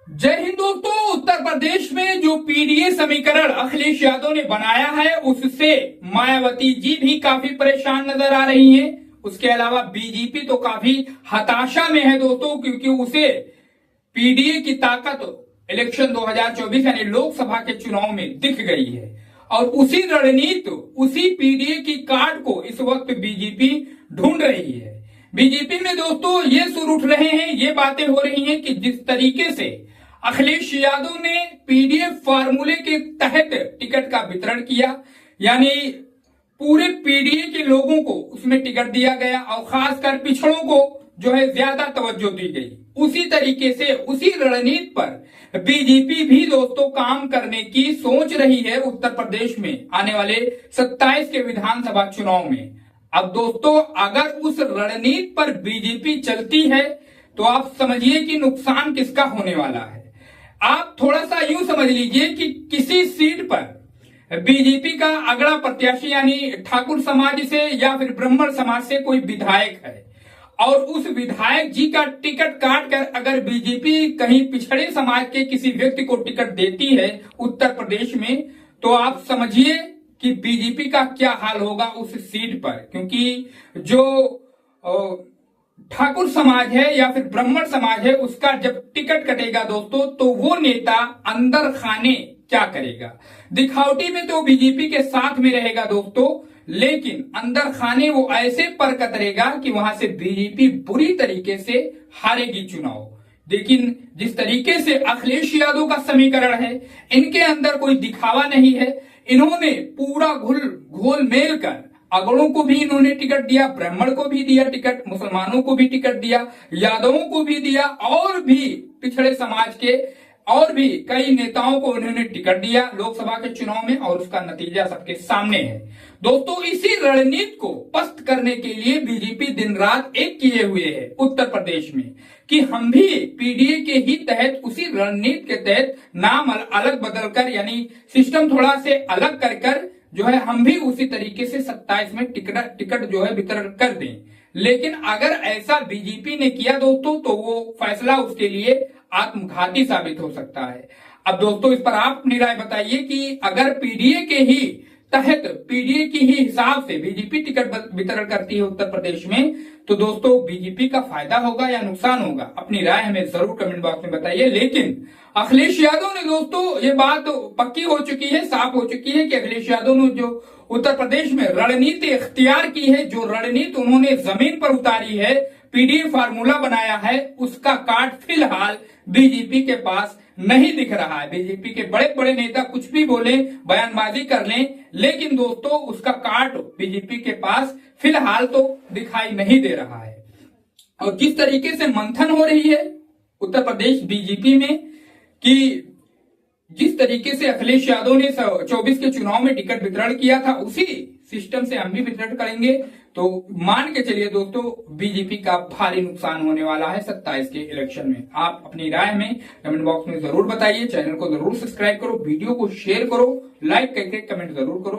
जय हिंद दोस्तों। उत्तर प्रदेश में जो पीडीए समीकरण अखिलेश यादव ने बनाया है उससे मायावती जी भी काफी परेशान नजर आ रही हैं। उसके अलावा बीजेपी तो काफी हताशा में है दोस्तों, क्योंकि उसे पीडीए की ताकत इलेक्शन 2024 यानी लोकसभा के चुनाव में दिख गई है और उसी रणनीति उसी पीडीए की कार्ड को इस वक्त बीजेपी ढूंढ रही है। बीजेपी में दोस्तों ये सुर उठ रहे हैं, ये बातें हो रही हैं कि जिस तरीके से अखिलेश यादव ने पीडीए फार्मूले के तहत टिकट का वितरण किया, यानी पूरे पीडीए के लोगों को उसमें टिकट दिया गया और खासकर पिछड़ों को जो है ज्यादा तवज्जो दी गई, उसी तरीके से उसी रणनीति पर बीजेपी भी दोस्तों काम करने की सोच रही है उत्तर प्रदेश में आने वाले 27 के विधानसभा चुनाव में। अब दोस्तों अगर उस रणनीति पर बीजेपी चलती है तो आप समझिए कि नुकसान किसका होने वाला है। आप थोड़ा सा यूं समझ लीजिए कि किसी सीट पर बीजेपी का अगला प्रत्याशी यानी ठाकुर समाज से या फिर ब्राह्मण समाज से कोई विधायक है और उस विधायक जी का टिकट काट कर अगर बीजेपी कहीं पिछड़े समाज के किसी व्यक्ति को टिकट देती है उत्तर प्रदेश में, तो आप समझिए कि बीजेपी का क्या हाल होगा उस सीट पर। क्योंकि जो ठाकुर समाज है या फिर ब्राह्मण समाज है उसका जब टिकट कटेगा दोस्तों तो वो नेता अंदर खाने क्या करेगा। दिखावटी में तो बीजेपी के साथ में रहेगा दोस्तों, लेकिन अंदर खाने वो ऐसे पर कतरेगा कि वहां से बीजेपी बुरी तरीके से हारेगी चुनाव। लेकिन जिस तरीके से अखिलेश यादव का समीकरण है, इनके अंदर कोई दिखावा नहीं है। इन्होंने पूरा घोल मेल कर अगड़ों को भी इन्होंने टिकट दिया, ब्राह्मण को भी दिया टिकट, मुसलमानों को भी टिकट दिया, यादवों को भी दिया और भी पिछड़े समाज के और भी कई नेताओं को उन्होंने टिकट दिया लोकसभा के चुनाव में और उसका नतीजा सबके सामने है। दोस्तों इसी रणनीति को पस्त करने के लिए बीजेपी दिन रात एक किए हुए है उत्तर प्रदेश में कि हम भी पीडीए के ही तहत उसी रणनीति के तहत नाम अलग बदलकर यानी सिस्टम थोड़ा से अलग कर जो है हम भी उसी तरीके से 27 में टिकट जो है वितरण कर दें। लेकिन अगर ऐसा बीजेपी ने किया दोस्तों तो वो फैसला उसके लिए आत्मघाती साबित हो सकता है। अब दोस्तों इस पर आप अपनी राय बताइए कि अगर पीडीए के ही तहत पीडीए की ही हिसाब से बीजेपी टिकट वितरण करती है उत्तर प्रदेश में, तो दोस्तों बीजेपी का फायदा होगा या नुकसान होगा, अपनी राय हमें जरूर कमेंट बॉक्स में बताइए। लेकिन अखिलेश यादव ने दोस्तों ये बात पक्की हो चुकी है, साफ हो चुकी है कि अखिलेश यादव ने जो उत्तर प्रदेश में रणनीति इख्तियार की है, जो रणनीति उन्होंने जमीन पर उतारी है, पीडीए फार्मूला बनाया है, उसका कार्ड फिलहाल बीजेपी के पास नहीं दिख रहा है। बीजेपी के बड़े बड़े नेता कुछ भी बोले, बयानबाजी कर लें, लेकिन दोस्तों उसका कार्ड बीजेपी के पास फिलहाल तो दिखाई नहीं दे रहा है। और किस तरीके से मंथन हो रही है उत्तर प्रदेश बीजेपी में कि जिस तरीके से अखिलेश यादव ने 24 के चुनाव में टिकट वितरण किया था उसी सिस्टम से हम भी वितरण करेंगे, तो मान के चलिए दोस्तों बीजेपी का भारी नुकसान होने वाला है 27 के इलेक्शन में। आप अपनी राय में कमेंट बॉक्स में जरूर बताइए, चैनल को जरूर सब्सक्राइब करो, वीडियो को शेयर करो, लाइक करके कमेंट जरूर करो।